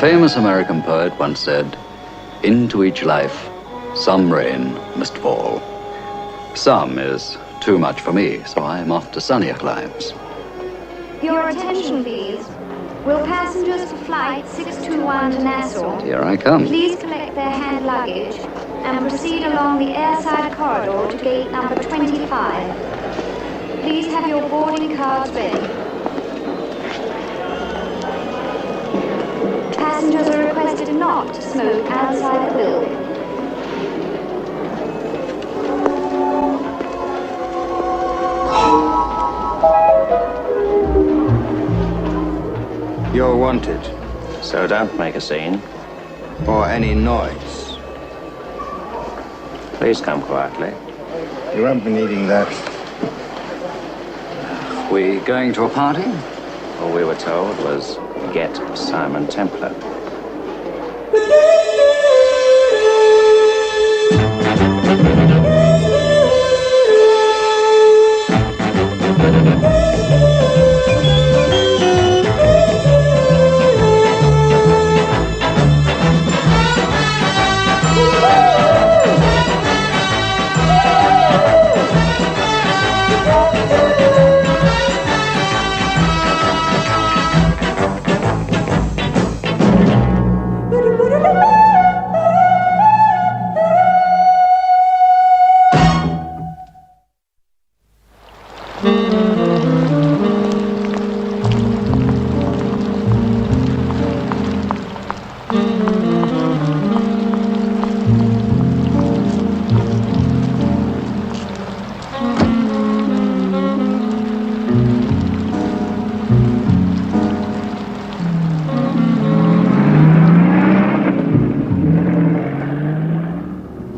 famous American poet once said, "Into each life, some rain must fall." Some is too much for me, so I'm off to sunnier climes. Your attention, please. Will passengers for flight 621 to Nassau Here I come. please collect their hand luggage and proceed along the airside corridor to gate number 25. Please have your boarding cards ready. Passengers are requested not to smoke outside the building. You're wanted. So don't make a scene. Or any noise. Please come quietly. You won't be needing that. We going to a party? All we were told was, get Simon Templar.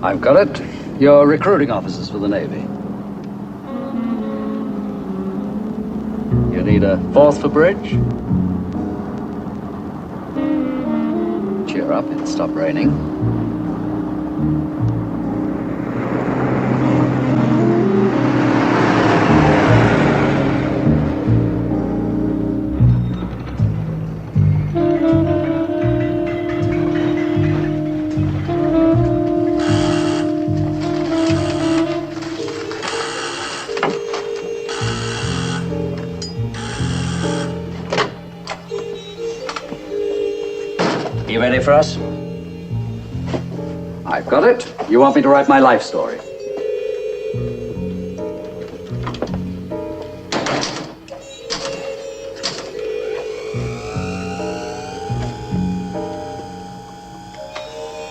I've got it. You're recruiting officers for the Navy. You need a fourth for bridge? Cheer up, it's stopped raining. You ready for us? I've got it. You want me to write my life story?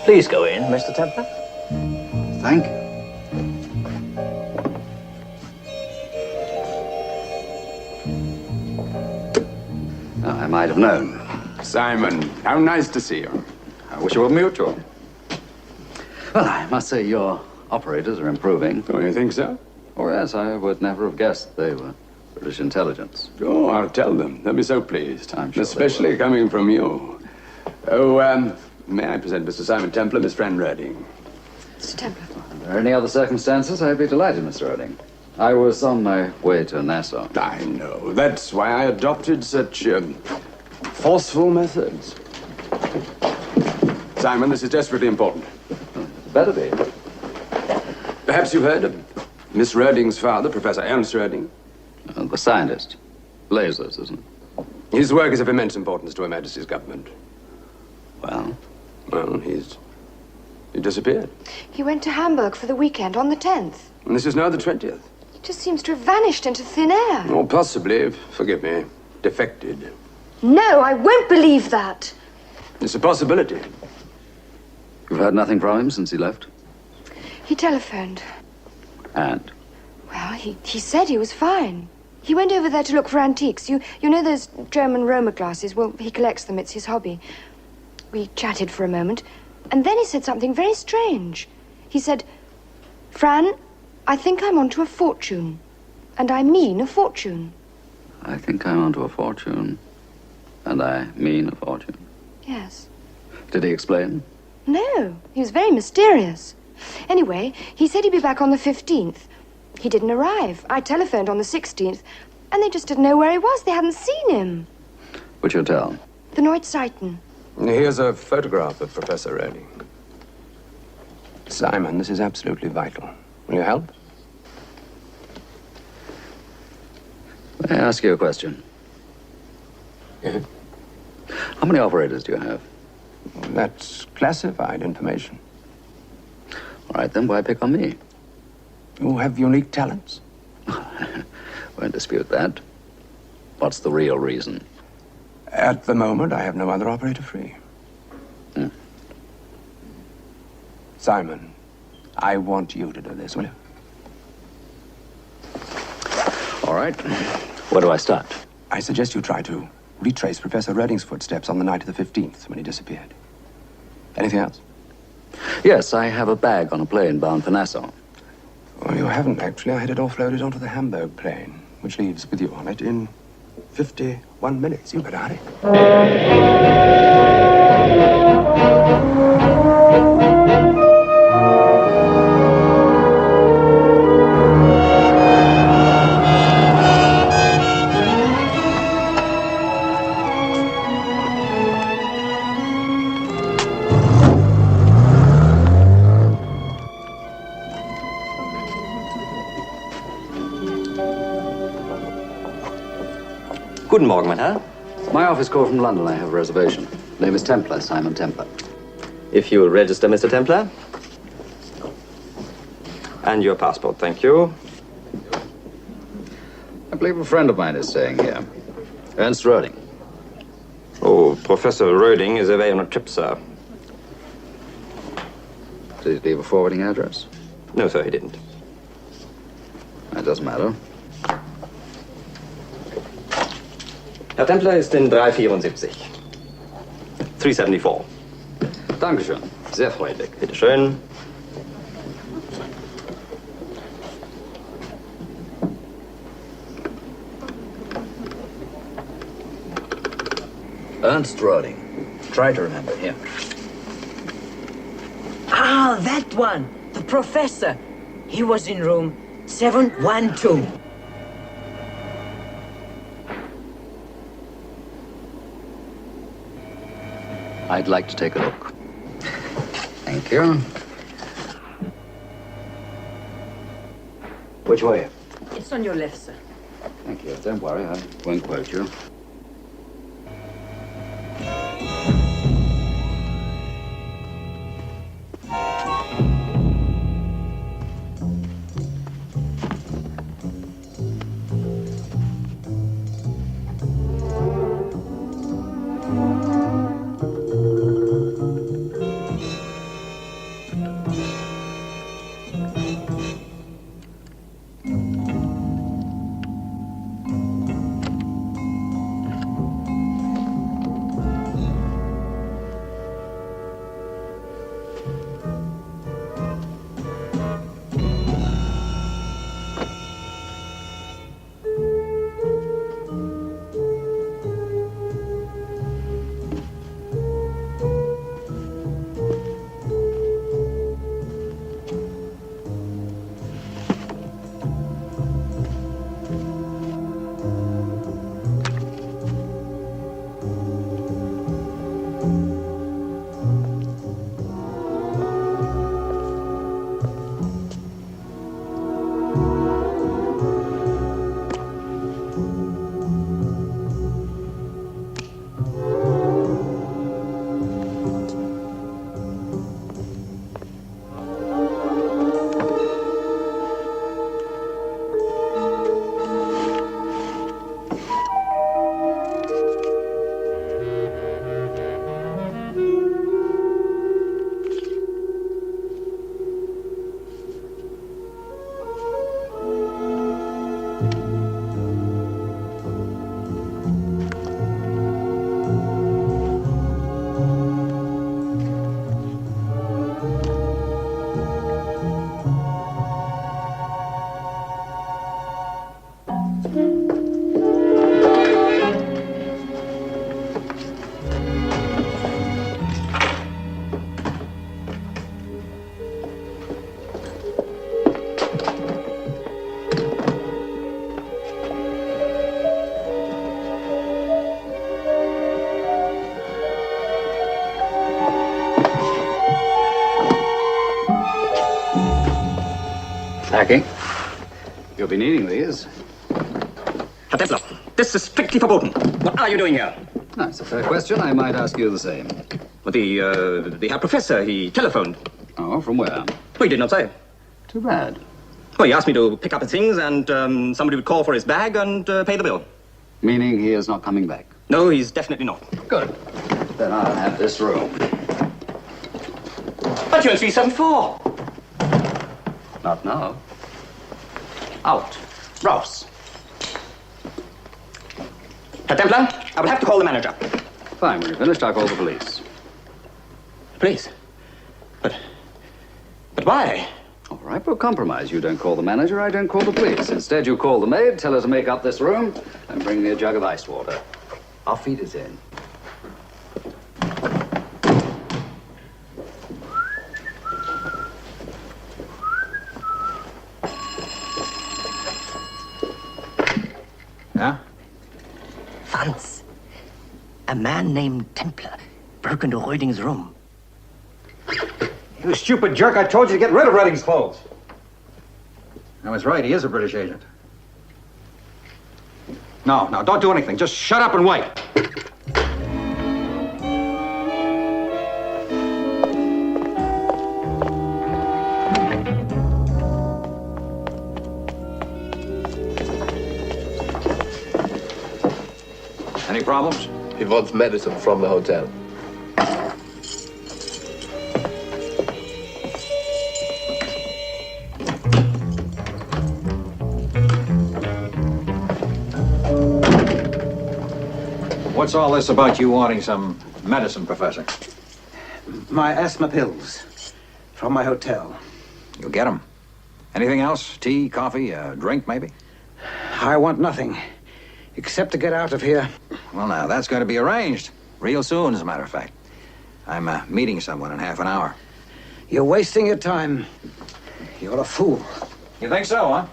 Please go in, Mr. Templar. Thank you. I might have known. Simon, how nice to see you. I wish it were mutual. Well, I must say your operators are improving. Oh, you think so? Oh, yes, I would never have guessed they were British intelligence. Oh, I'll tell them. They'll be so pleased. I'm sure especially coming from you. Oh, may I present Mr. Simon Templar, Miss Fran Roeding. Mr. Templar. If there are any other circumstances, I'd be delighted, Mr. Roeding. I was on my way to Nassau. I know. That's why I adopted such forceful methods. Simon, this is desperately important. Better be. Perhaps you've heard of Miss Roeding's father, Professor Ernst Roeding. The scientist. Lasers, isn't it? His work is of immense importance to Her Majesty's government. Well? Well, he disappeared. He went to Hamburg for the weekend on the 10th. And this is now the 20th. He just seems to have vanished into thin air. Or possibly, forgive me, defected. No, I won't believe that. It's a possibility. You've heard nothing from him since he left? He telephoned. And? Well, he said he was fine. He went over there to look for antiques. You know those German Roma glasses? Well, he collects them. It's his hobby. We chatted for a moment, and then he said something very strange. He said, "Fran, I think I'm onto a fortune. And I mean a fortune." I think I'm onto a fortune. And I mean a fortune. Yes. Did he explain? No, he was very mysterious. Anyway, he said he'd be back on the 15th. He didn't arrive. I telephoned on the 16th, and they just didn't know where he was. They hadn't seen him. Which hotel? The Neuzzeiten. Here's a photograph of Professor Roeding. Simon, this is absolutely vital. Will you help? May I ask you a question? Yes. How many operators do you have? That's classified information. All right, then why pick on me? You have unique talents. Won't dispute that. What's the real reason? At the moment, I have no other operator free. Simon, I want you to do this, will you? All right. Where do I start? I suggest you try to retrace Professor Roeding's footsteps on the night of the 15th when he disappeared. Anything else? Yes, I have a bag on a plane bound for Nassau. Well, you haven't, actually. I had it offloaded onto the Hamburg plane, which leaves with you on it in 51 minutes. You better hurry. Guten Morgen, mein Herr. My office call from London. I have a reservation. Name is Templar, Simon Templar. If you will register, Mr. Templar. And your passport, thank you. I believe a friend of mine is staying here. Ernst Roeding. Oh, Professor Roeding is away on a trip, sir. Did he leave a forwarding address? No, sir, he didn't. That doesn't matter. Herr Templar ist in 374. 374. Dankeschön. Sehr freudig. Bitte schön. Ernst Roeding. Try to remember him. Ah, that one. The professor. He was in room 712. I'd like to take a look. Thank you. Which way? It's on your left, sir. Thank you. Don't worry, I won't quote you. Packing. You'll be needing these. Herr Templar, this is strictly forbidden. What are you doing here? That's a fair question. I might ask you the same. Well, the Herr Professor, he telephoned. Oh, from where? Well, he did not say. Too bad. Well, he asked me to pick up his things and somebody would call for his bag and pay the bill. Meaning he is not coming back? No, he's definitely not. Good. Then I'll have this room. But you're in 374. Not now. Out. Rouse. Herr Templar, I will have to call the manager. Fine, when you're finished, I'll call the police. Please. But why? All right, we'll compromise. You don't call the manager, I don't call the police. Instead, you call the maid, tell her to make up this room, and bring me a jug of ice water. I'll feed it in. Yeah? Franz, a man named Templar broke into Roeding's room. You stupid jerk, I told you to get rid of Redding's clothes. I was right, he is a British agent. No, don't do anything. Just shut up and wait. Any problems? He wants medicine from the hotel. What's all this about you wanting some medicine, Professor? My asthma pills from my hotel. You'll get them. Anything else? Tea, coffee, a drink, maybe? I want nothing, except to get out of here. Well, now, that's going to be arranged. Real soon, as a matter of fact. I'm meeting someone in half an hour. You're wasting your time. You're a fool. You think so, huh?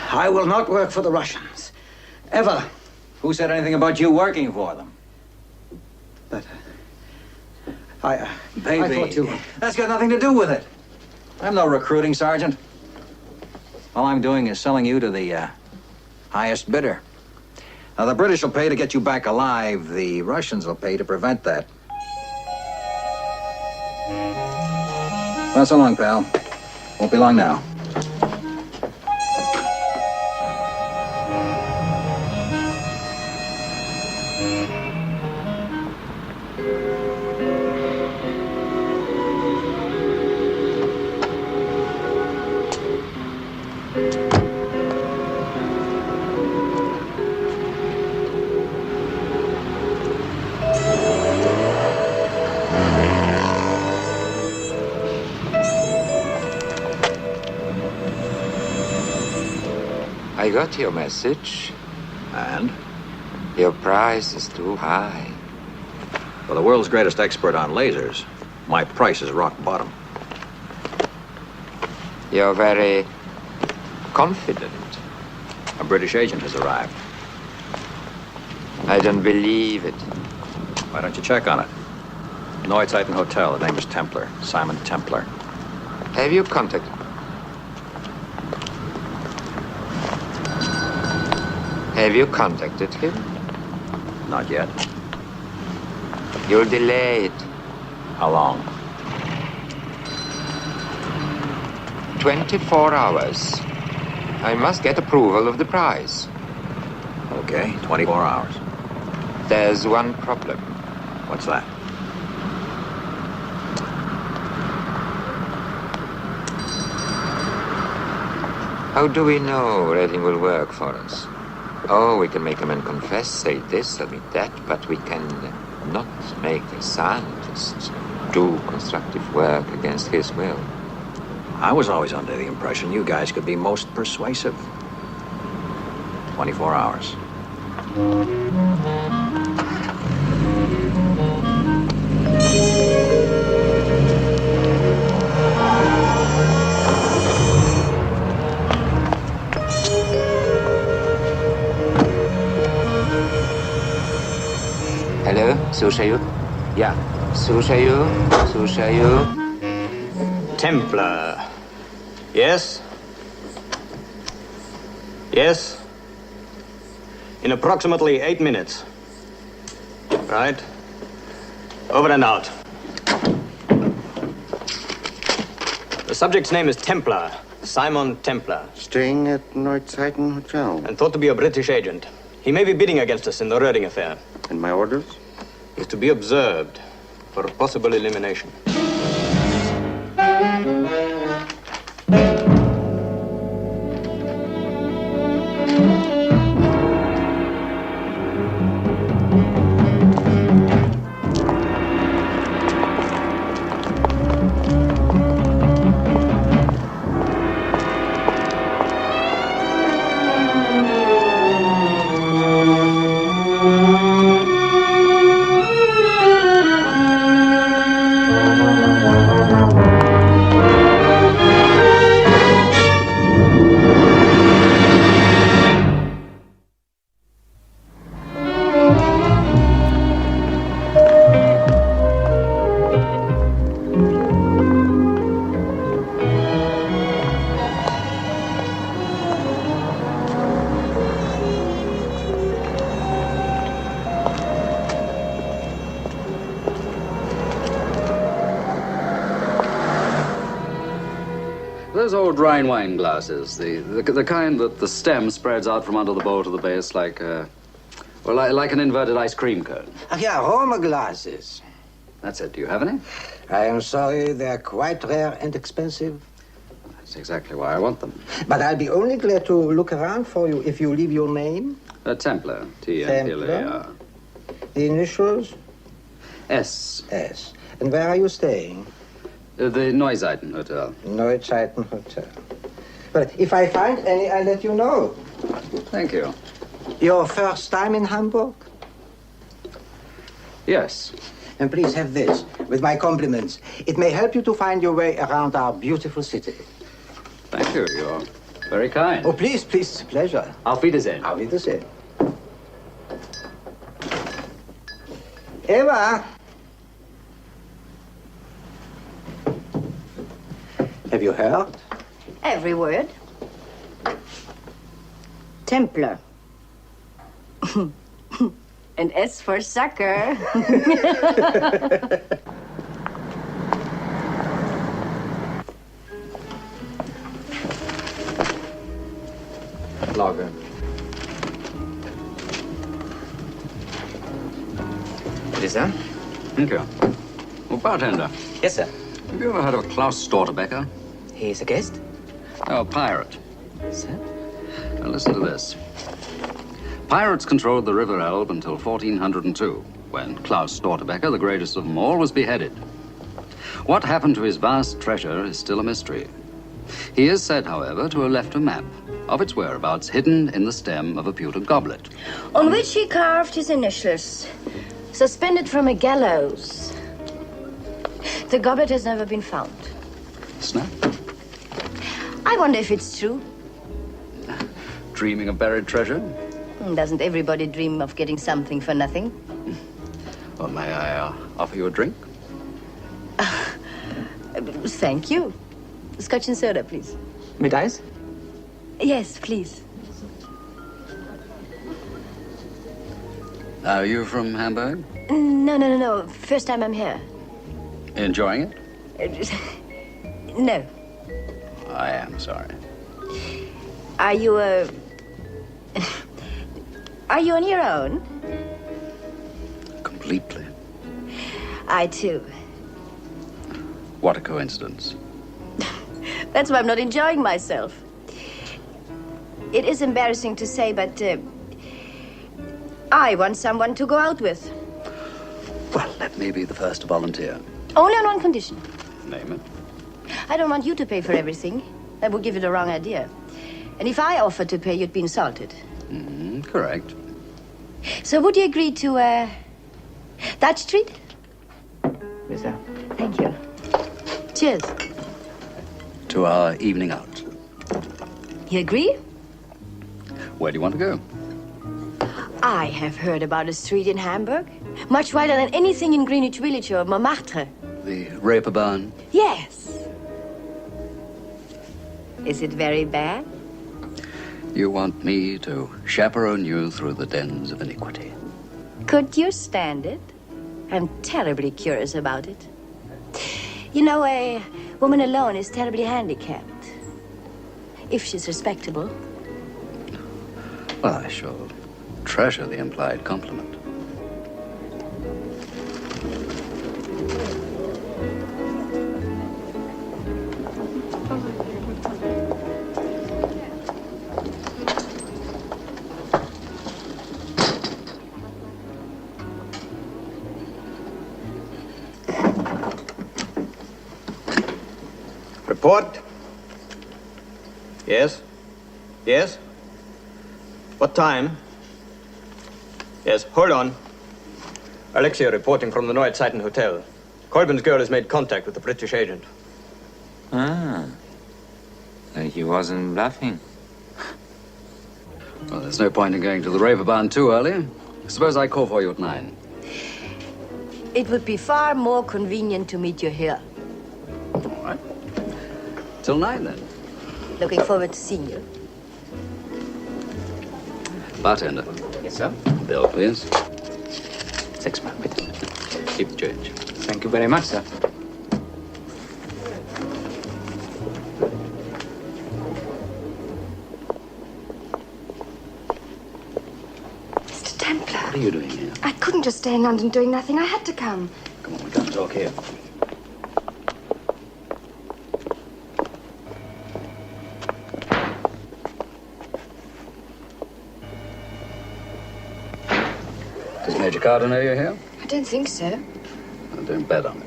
I will not work for the Russians. Ever. Who said anything about you working for them? But I Baby, thought you... that's got nothing to do with it. I'm no recruiting sergeant. All I'm doing is selling you to the highest bidder. Now, the British will pay to get you back alive. The Russians will pay to prevent that. Well, so long, pal. Won't be long now. I got your message. And? Your price is too high. For the world's greatest expert on lasers, my price is rock bottom. You're very confident. A British agent has arrived. I don't believe it. Why don't you check on it? Neuzeiten Hotel. The name is Templar. Simon Templar. Have you contacted? Have you contacted him? Not yet. You'll delay it. How long? 24 hours. I must get approval of the price. Okay, 24 hours. There's one problem. What's that? How do we know Redding will work for us? Oh, we can make a man confess, say this, admit that, but we can not make a scientist do constructive work against his will. I was always under the impression you guys could be most persuasive. 24 hours. Hello, слушаю. Ja, Слушаю. Templar. Yes? Yes? In approximately 8 minutes. Right? Over and out. The subject's name is Templar. Simon Templar. Staying at Nordzeiten Hotel. And thought to be a British agent. He may be bidding against us in the Roeding affair. And my orders? Is to be observed for a possible elimination. Those old Rhine wine glasses, the kind that the stem spreads out from under the bowl to the base like like an inverted ice cream cone. Ach ja, Roma glasses. That's it. Do you have any? I am sorry, they're quite rare and expensive. That's exactly why I want them. But I'll be only glad to look around for you if you leave your name. Templar. T-M-P-L-A-R. The initials? S. S. And where are you staying? The Neuseiten Hotel. Neuseiten Hotel. Well, if I find any, I'll let you know. Thank you. Your first time in Hamburg? Yes. And please have this, with my compliments. It may help you to find your way around our beautiful city. Thank you. You're very kind. Oh, please, it's a pleasure. Auf Wiedersehen. Auf Wiedersehen. Eva! Have you heard? Every word. Templar. And S for sucker. Lager. Bitte, sir? Thank you. Oh, bartender. Yes, sir. Have you ever heard of Klaus Stortebecker? He's a guest? Oh, a pirate. Sir? Now listen to this. Pirates controlled the River Elbe until 1402, when Klaus Stortebecker, the greatest of them all, was beheaded. What happened to his vast treasure is still a mystery. He is said, however, to have left a map of its whereabouts hidden in the stem of a pewter goblet. On which he carved his initials, suspended from a gallows. The goblet has never been found. Snap? I wonder if it's true. Dreaming of buried treasure? Doesn't everybody dream of getting something for nothing? Well, may I offer you a drink? Thank you. Scotch and soda, please. Mit ice? Yes, please. Are you from Hamburg? No. First time I'm here. Enjoying it? No. I am sorry. Are you Are you on your own? Completely. I too. What a coincidence. That's why I'm not enjoying myself. It is embarrassing to say, but I want someone to go out with. Well, let me be the first to volunteer. Only on one condition. Name it. I don't want you to pay for everything. That would give it a wrong idea. And if I offered to pay, you'd be insulted. Correct. So would you agree to that street? Yes, sir. Thank you. Cheers. To our evening out. You agree? Where do you want to go? I have heard about a street in Hamburg. Much wider than anything in Greenwich Village or Montmartre. The Reeperbahn? Yes. Is it very bad? You want me to chaperone you through the dens of iniquity. Could you stand it? I'm terribly curious about it. You know, a woman alone is terribly handicapped. If she's respectable. Well, I shall treasure the implied compliment. Report. Yes? Yes? What time? Yes, hold on. Alexi reporting from the Nordseiten Hotel. Kolben's girl has made contact with the British agent. Ah. He wasn't bluffing. Well, there's no point in going to the Raverbarn too early. Suppose I call for you at 9. It would be far more convenient to meet you here. All right. Till 9, then. Looking forward to seeing you. Bartender. Yes, sir. Bill, please. 6 pounds, please. Keep the change. Thank you very much, sir. Mr. Templar. What are you doing here? I couldn't just stay in London doing nothing. I had to come. Come on, we can't talk here. Does Major Carter know you're here? I don't think so. I don't bet on it.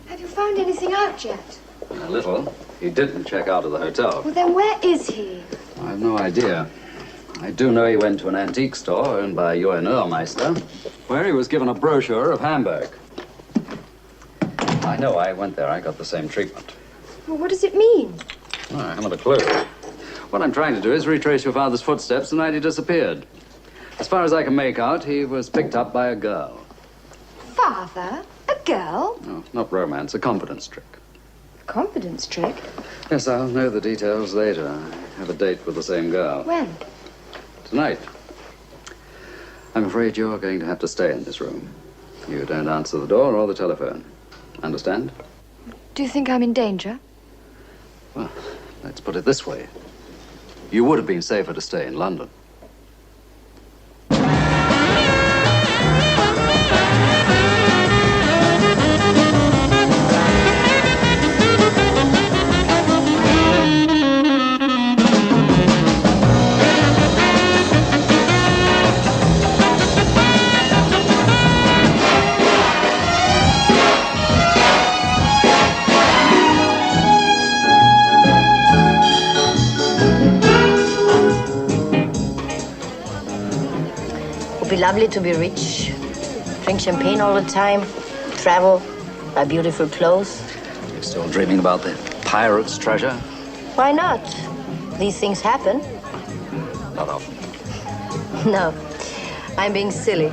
Have you found anything out yet? A little. He didn't check out of the hotel. Well, then where is he? I have no idea. I do know he went to an antique store owned by Uhrmeister, where he was given a brochure of Hamburg. I know. I went there. I got the same treatment. Well, what does it mean? Oh, I haven't a clue. What I'm trying to do is retrace your father's footsteps the night he disappeared. As far as I can make out, he was picked up by a girl. Father? A girl? No, not romance, a confidence trick. A confidence trick? Yes, I'll know the details later. I have a date with the same girl. When? Tonight. I'm afraid you're going to have to stay in this room. You don't answer the door or the telephone. Understand? Do you think I'm in danger? Well, let's put it this way. You would have been safer to stay in London. Be lovely to be rich, drink champagne all the time, travel, buy beautiful clothes. You're still dreaming about the pirate's treasure? Why not? These things happen. Not often. No, I'm being silly.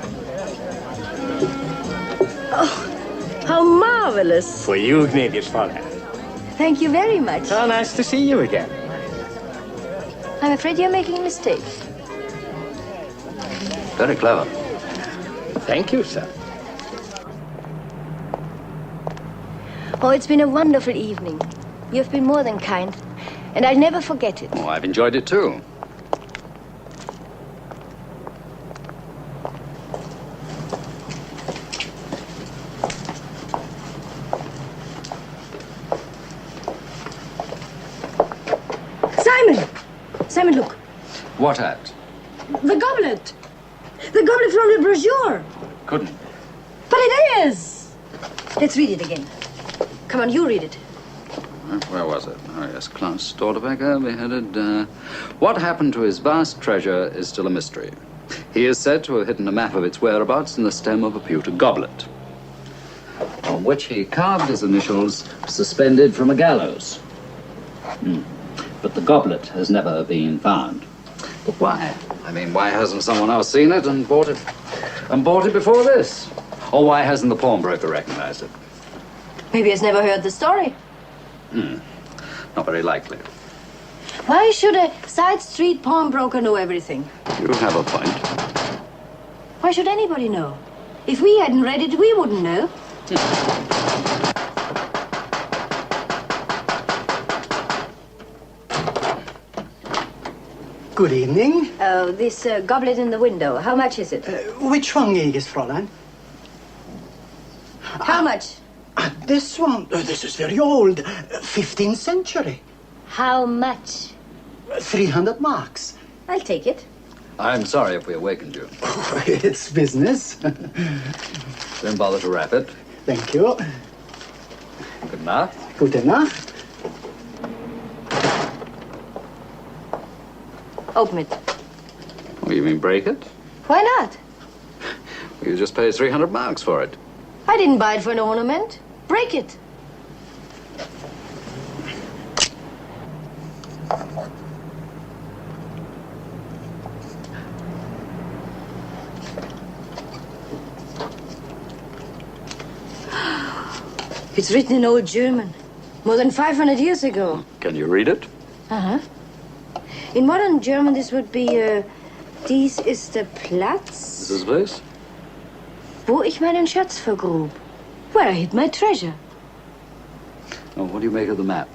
Oh, how marvelous. For you, gnädiges Fräulein. Thank you very much. How nice to see you again. I'm afraid you're making a mistake. Very clever. Thank you, sir. Oh, it's been a wonderful evening. You've been more than kind, and I'll never forget it. Oh, I've enjoyed it too. Simon! Simon, look. What at? The goblet. The goblet from the brochure. Couldn't. But it is. Let's read it again. Come on, you read it. Where was it? Oh, yes, Klaus Stortebecker beheaded. What happened to his vast treasure is still a mystery. He is said to have hidden a map of its whereabouts in the stem of a pewter goblet, on which he carved his initials suspended from a gallows. but the goblet has never been found. But why? I mean, why hasn't someone else seen it and bought it before this? Or why hasn't the pawnbroker recognized it? Maybe he's never heard the story. Not very likely. Why should a side street pawnbroker know everything? You have a point. Why should anybody know? If we hadn't read it, we wouldn't know. Good evening. Oh, this goblet in the window. How much is it? Which one is, Fräulein? How much? This one. This is very old. 15th century. How much? 300 marks. I'll take it. I'm sorry if we awakened you. It's business. Don't bother to wrap it. Thank you. Good night. Gute Nacht. Open it. What, you mean break it? Why not? You just paid 300 marks for it. I didn't buy it for an ornament. Break it. It's written in Old German, more than 500 years ago. Can you read it? Uh-huh. In modern German, this would be, dies ist der Platz, Is this place? wo ich meinen Schatz vergrub, where I hid my treasure. Oh, what do you make of the map?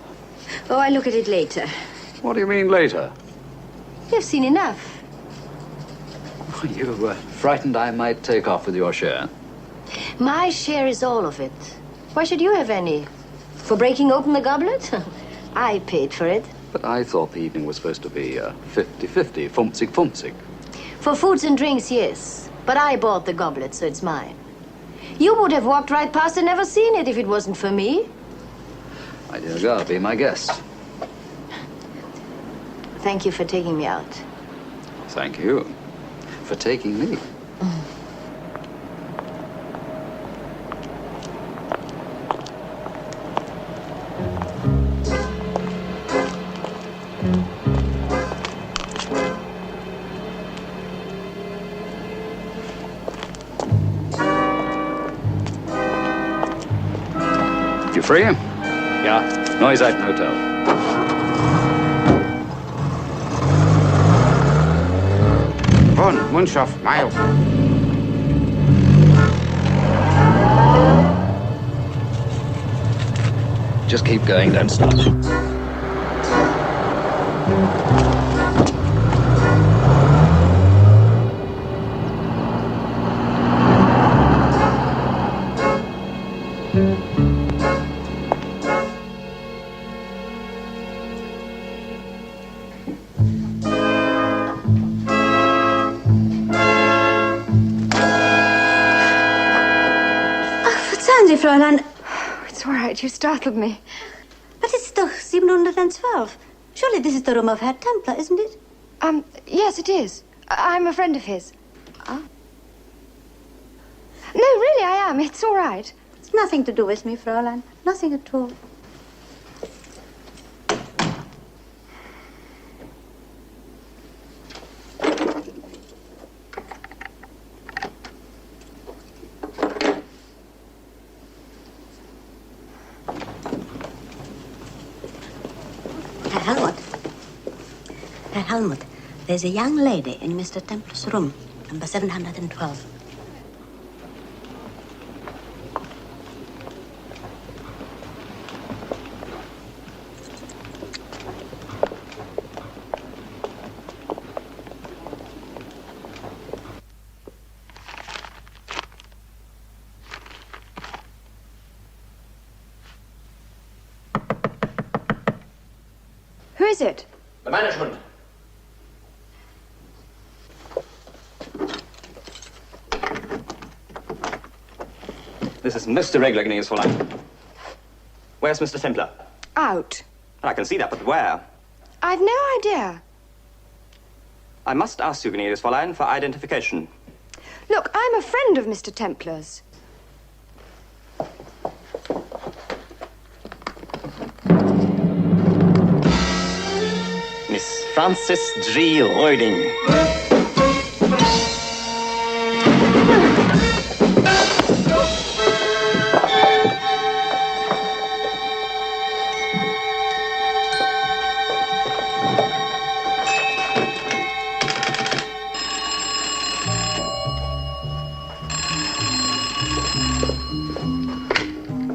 Oh, I'll look at it later. What do you mean later? You've seen enough. You were frightened I might take off with your share. My share is all of it. Why should you have any? For breaking open the goblet? I paid for it. But I thought the evening was supposed to be 50-50, fumzig. For foods and drinks, yes. But I bought the goblet, so it's mine. You would have walked right past and never seen it if it wasn't for me. My dear girl, be my guest. Thank you for taking me out. Thank you for taking me. You free? Ja. Neuseiten-Hotel. Von Mundschaft, Miles. Just keep going, don't stop. Fräulein. It's all right. You startled me. But it's doch 712. Surely this is the room of Herr Templar, isn't it? Yes, it is. I'm a friend of his. Oh. No, really, I am. It's all right. It's nothing to do with me, Fräulein. Nothing at all. Helmut, there's a young lady in Mr. Templar's room, number 712. Who is it? The management. This is most irregular, gnädiges Fräulein. Where's Mr. Templar? Out. I can see that, but where? I've no idea. I must ask you, gnädiges Fräulein, for identification. Look, I'm a friend of Mr. Templar's. Francis G. Roeding.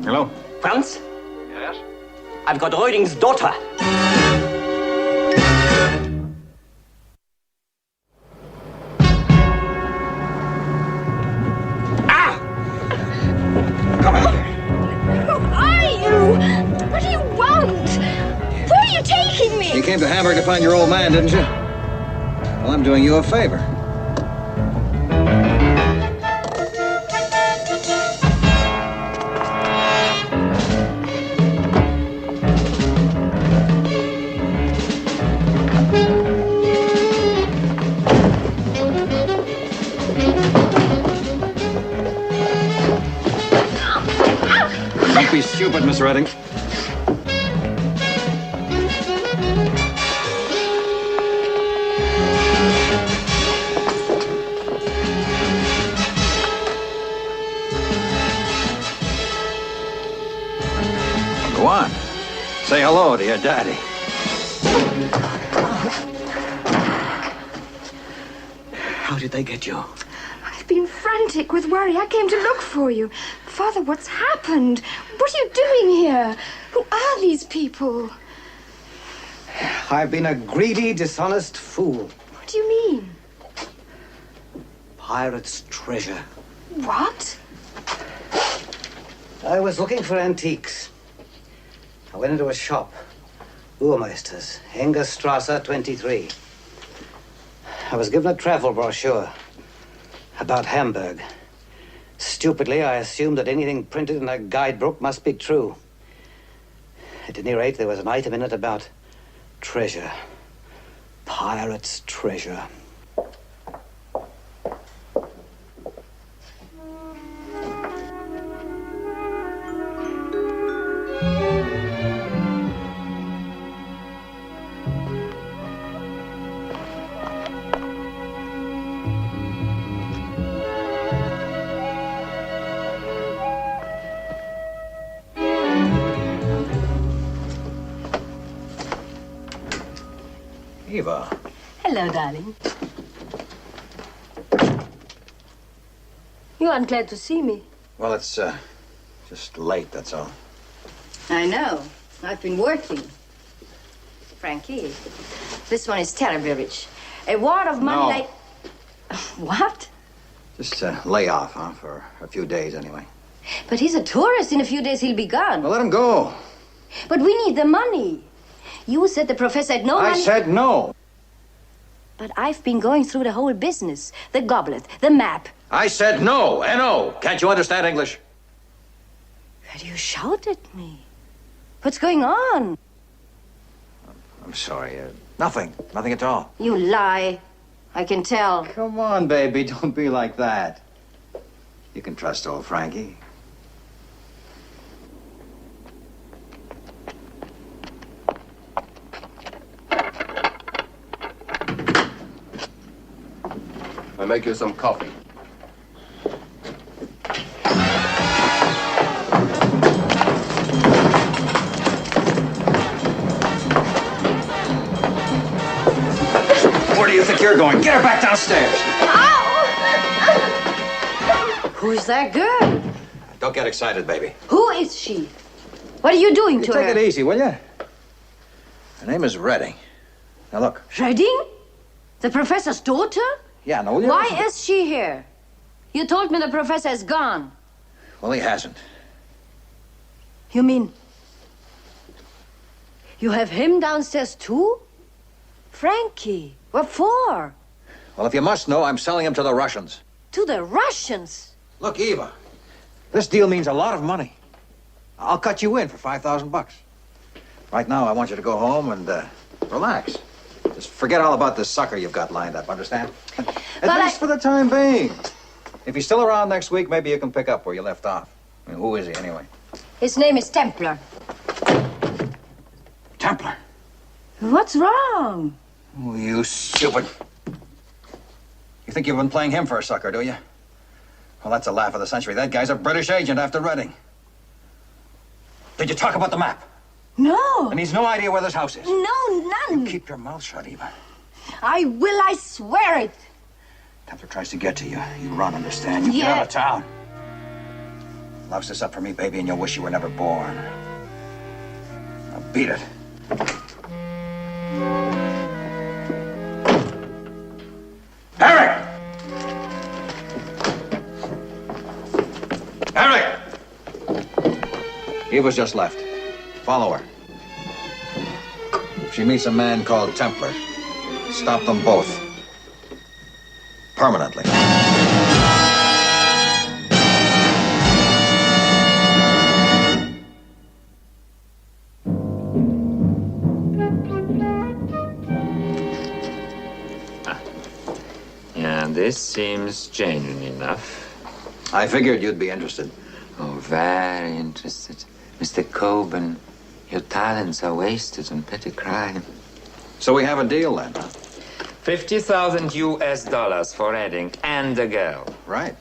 Hello? Franz? Yes? I've got Roeding's daughter. What do you want? Where are you taking me? You came to Hamburg to find your old man, didn't you? Well, I'm doing you a favor. Don't be stupid, Miss Redding. Go on. Say hello to your daddy. How did they get you? I've been frantic with worry. I came to look for you. Father, what's happened? What are you doing here? Who are these people? I've been a greedy, dishonest fool. What do you mean? Pirate's treasure. What? I was looking for antiques. I went into a shop. Uhrmeister's, Engerstrasse 23. I was given a travel brochure about Hamburg. Stupidly, I assumed that anything printed in a guidebook must be true. At any rate, there was an item in it about treasure. Pirate's treasure. Eva. Hello, darling. You aren't glad to see me. Well, it's just late, that's all. I know. I've been working. Frankie, this one is terribly rich. A wad of money No. like... What? Just lay off, huh? For a few days, anyway. But he's a tourist. In a few days, he'll be gone. Well, let him go. But we need the money. You said the professor had no money. I said no. But I've been going through the whole business. The goblet, the map. I said no. N-O. Can't you understand English? But you shout at me. What's going on? I'm sorry. Nothing. Nothing at all. You lie. I can tell. Come on, baby. Don't be like that. You can trust old Frankie. I'll make you some coffee. Where do you think you're going? Get her back downstairs. Who's that girl? Don't get excited, baby. Who is she? What are you doing to her? Take it easy, will you? Her name is Redding. Now, look. Redding? The professor's daughter? Yeah, no, will you? Why is she here? You told me the professor is gone. Well, he hasn't. You mean... you have him downstairs, too? Frankie, what for? Well, if you must know, I'm selling him to the Russians. To the Russians? Look, Eva, this deal means a lot of money. I'll cut you in for $5,000. Right now, I want you to go home and relax. Just forget all about this sucker you've got lined up, understand? At least for the time being. If he's still around next week, maybe you can pick up where you left off. I mean, who is he, anyway? His name is Templar. Templar? What's wrong? Oh, you stupid. You think you've been playing him for a sucker, do you? Well, that's a laugh of the century. That guy's a British agent after Reading. Did you talk about the map? No. And he's no idea where this house is. No, none. You keep your mouth shut, Eva. I will, I swear it. Templar tries to get to you. You run, understand? You get out of town. Louse this up for me, baby, and you'll wish you were never born. Now beat it. Erich! Erich! Eva's just left. Follow her. If she meets a man called Templar, stop them both. Permanently. Yeah, this seems genuine enough. I figured you'd be interested. Oh, very interested. Mr. Kolben, your talents are wasted on petty crime. So we have a deal then? 50,000 US$ for Reading and the girl. Right.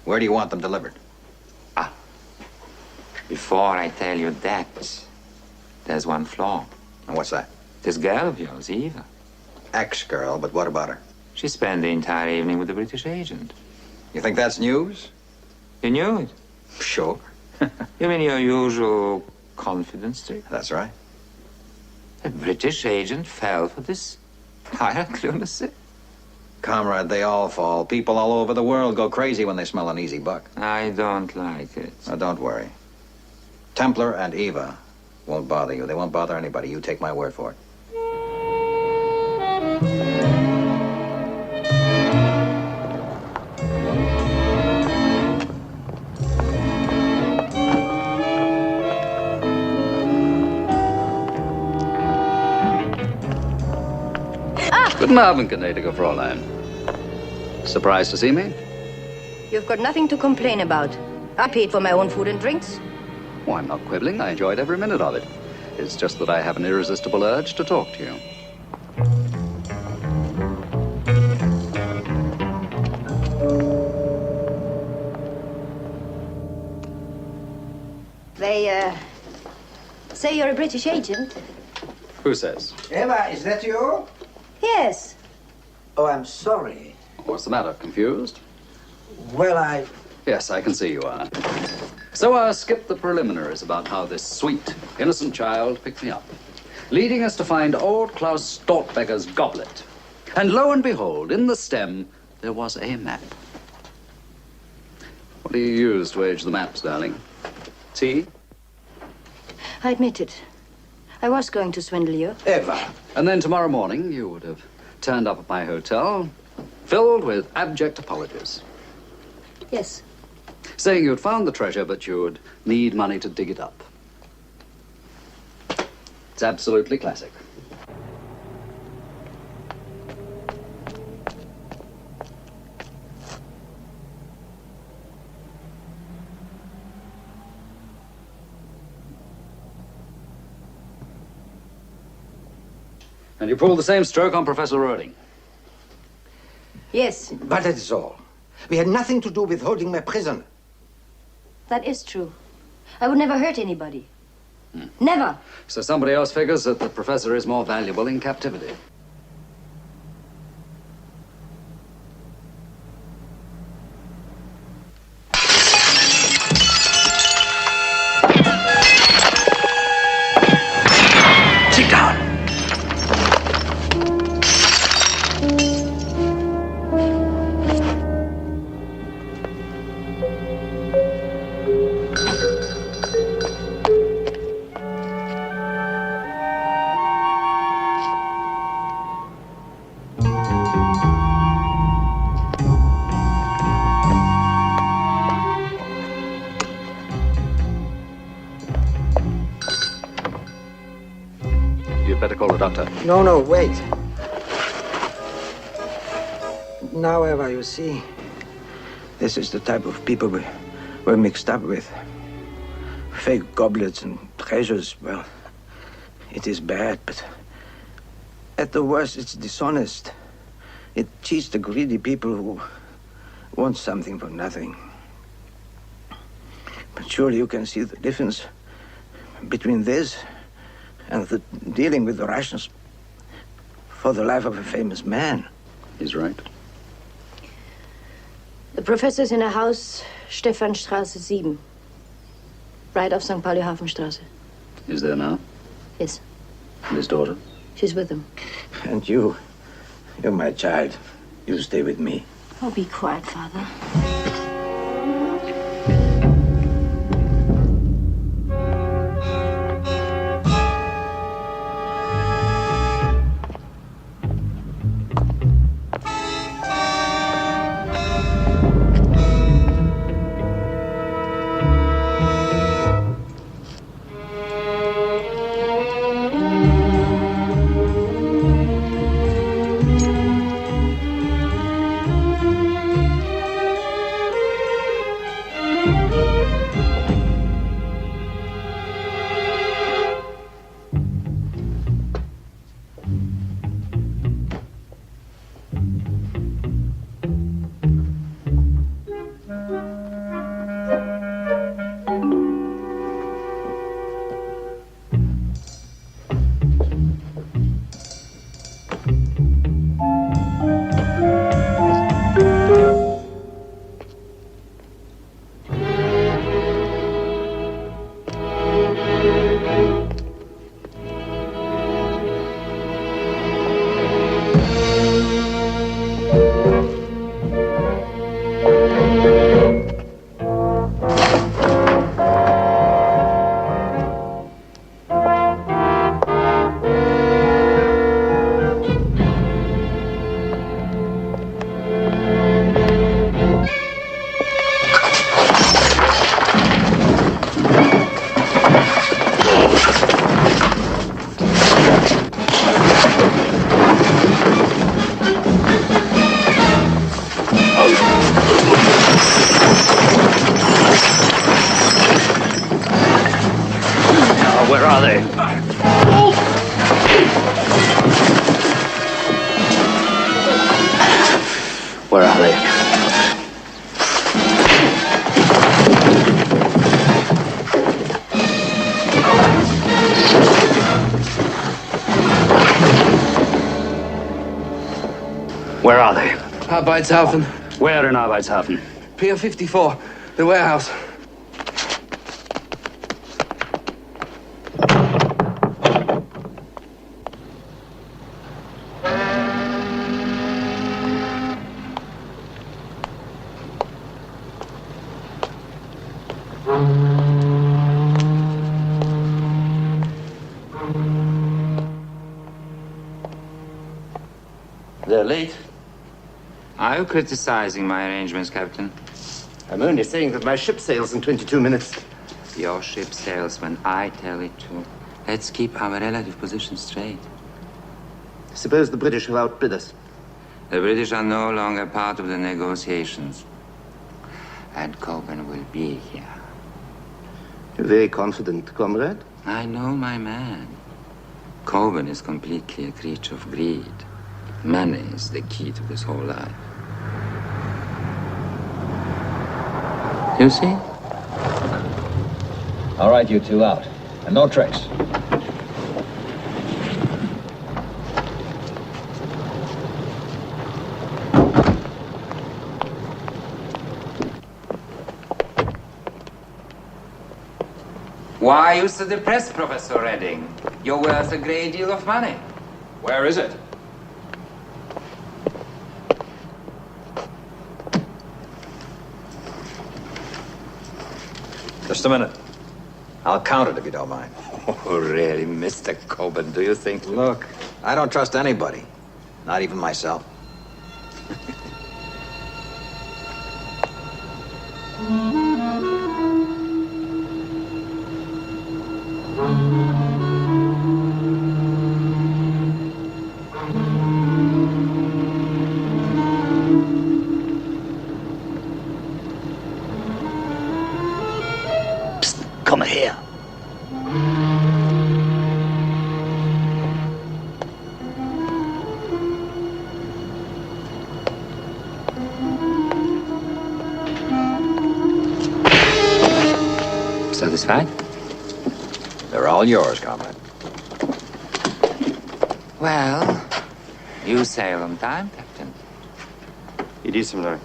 Where do you want them delivered? Before I tell you that, there's one flaw. And what's that? This girl of yours, Eva. Ex-girl, but what about her? She spent the entire evening with the British agent. You think that's news? You knew it? Sure. You mean your usual confidence trick? That's right. The British agent fell for this pirate lunacy? Comrade, they all fall. People all over the world go crazy when they smell an easy buck. I don't like it. Now, don't worry. Templar and Eva won't bother you. They won't bother anybody. You take my word for it. Guten Abend, gnädige Fräulein. Surprised to see me? You've got nothing to complain about. I paid for my own food and drinks. Oh, I'm not quibbling. I enjoyed every minute of it. It's just that I have an irresistible urge to talk to you. They, say you're a British agent. Who says? Eva, is that you? Yes. Oh, I'm sorry. What's the matter? Confused? Well, Yes, I can see you are. So I'll skip the preliminaries about how this sweet, innocent child picked me up, leading us to find old Klaus Stortbecker's goblet. And lo and behold, in the stem, there was a map. What do you use to age the maps, darling? Tea? I admit it. I was going to swindle you. Eva. And then tomorrow morning, you would have turned up at my hotel, filled with abject apologies. Yes. Saying you'd found the treasure, but you'd need money to dig it up. It's absolutely classic. And you pulled the same stroke on Professor Roeding. Yes. But that is all. We had nothing to do with holding my prisoner. That is true. I would never hurt anybody. Never. So somebody else figures that the professor is more valuable in captivity. Sit down. You'd better call the doctor. No, wait. Now, Eva, you see, this is the type of people we're mixed up with. Fake goblets and treasures, well, it is bad, but At the worst, it's dishonest. It cheats the greedy people who want something for nothing. But surely you can see the difference between this and the dealing with the Russians for the life of a famous man. He's right. The professor's in a house, Stephanstraße 7. Right off St. Pauli Hafenstraße. Is there now? Yes. And his daughter? She's with him. And you're my child. You stay with me. Oh, be quiet, Father. Arbeitshafen. Where in Arbeitshafen? Pier 54, the warehouse. They're late. Are you criticizing my arrangements, Captain? I'm only saying that my ship sails in 22 minutes. Your ship sails when I tell it to. Let's keep our relative position straight. Suppose the British have outbid us. The British are no longer part of the negotiations. And Kolben will be here. You're very confident, comrade. I know my man. Kolben is completely a creature of greed. Money is the key to this whole life. You see? All right, you two out. And no tricks. Why use the press, Professor Redding? You're worth a great deal of money. Where is it? Just a minute. I'll count it if you don't mind. Oh, really, Mr. Kolben, do you think... Look, I don't trust anybody. Not even myself. Come here. right? They're all yours, comrade. Well, you sail on time, Captain. It is, Sir.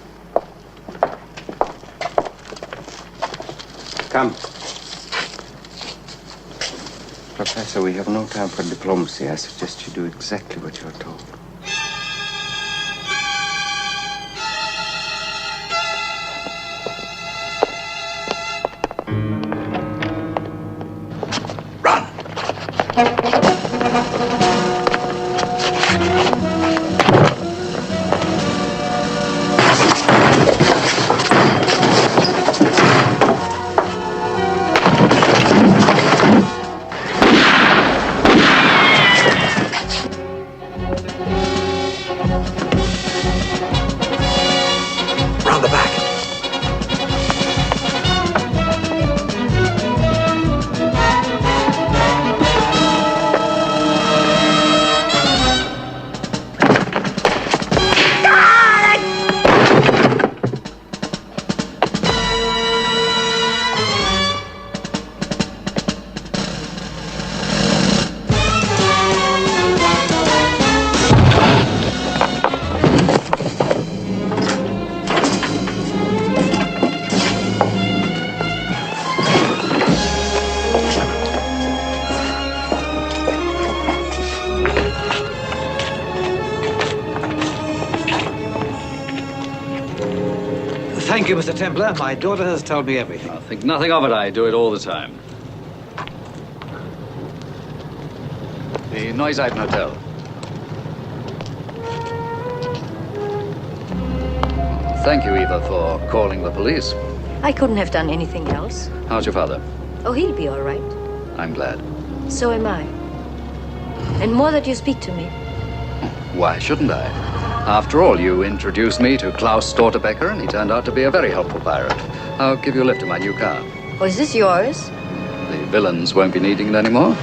Come. Professor, we have no time for diplomacy. I suggest you do exactly what you are told. Thank you, Mr. Templar. My daughter has told me everything. I think nothing of it. I do it all the time. The Neuseiten Hotel. Thank you, Eva, for calling the police. I couldn't have done anything else. How's your father? Oh, he'll be all right. I'm glad. So am I. And more that you speak to me. Why shouldn't I? After all, you introduced me to Klaus Stortebecker, and he turned out to be a very helpful pirate. I'll give you a lift in my new car. Oh, is this yours? The villains won't be needing it anymore.